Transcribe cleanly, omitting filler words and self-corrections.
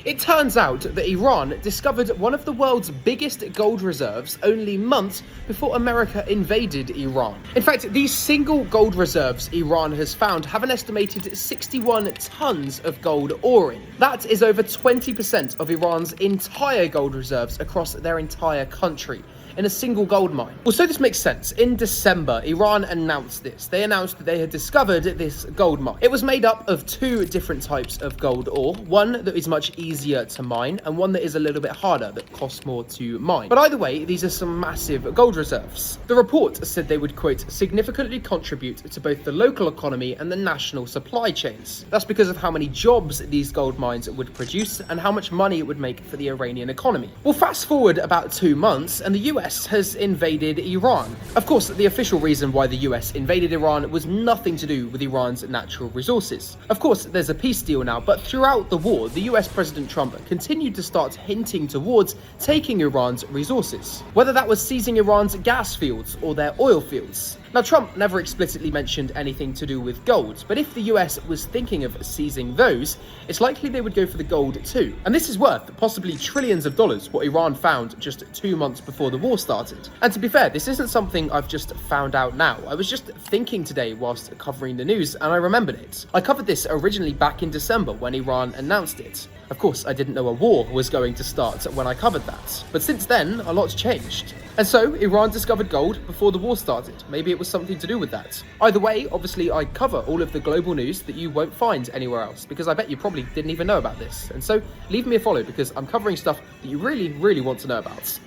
It turns out that Iran discovered one of the world's biggest gold reserves only months before America invaded Iran. In fact, these single gold reserves Iran has found have an estimated 61 tons of gold ore in. That is over 20% of Iran's entire gold reserves across their entire country in a single gold mine. Well, so this makes sense. In December, Iran announced this. They announced that they had discovered this gold mine. It was made up of two different types of gold ore, one that is much easier to mine and one that is a little bit harder, that costs more to mine. But either way, these are some massive gold reserves. The report said they would, quote, significantly contribute to both the local economy and the national supply chains. That's because of how many jobs these gold mines would produce and how much money it would make for the Iranian economy. Well, fast forward about 2 months and the US has invaded Iran. Of course, the official reason why the US invaded Iran was nothing to do with Iran's natural resources. Of course, there's a peace deal now, but throughout the war, the US President Trump continued to start hinting towards taking Iran's resources, whether that was seizing Iran's gas fields or their oil fields. Now, Trump never explicitly mentioned anything to do with gold, but if the US was thinking of seizing those, it's likely they would go for the gold too. And this is worth possibly trillions of dollars, what Iran found just 2 months before the war started. And to be fair, this isn't something I've just found out now. I was just thinking today whilst covering the news, and I remembered it. I covered this originally back in December when Iran announced it. Of course, I didn't know a war was going to start when I covered that. But since then, a lot's changed. And so, Iran discovered gold before the war started. Maybe it was something to do with that. Either way, obviously I cover all of the global news that you won't find anywhere else, because I bet you probably didn't even know about this. And so, leave me a follow because I'm covering stuff that you really, really want to know about.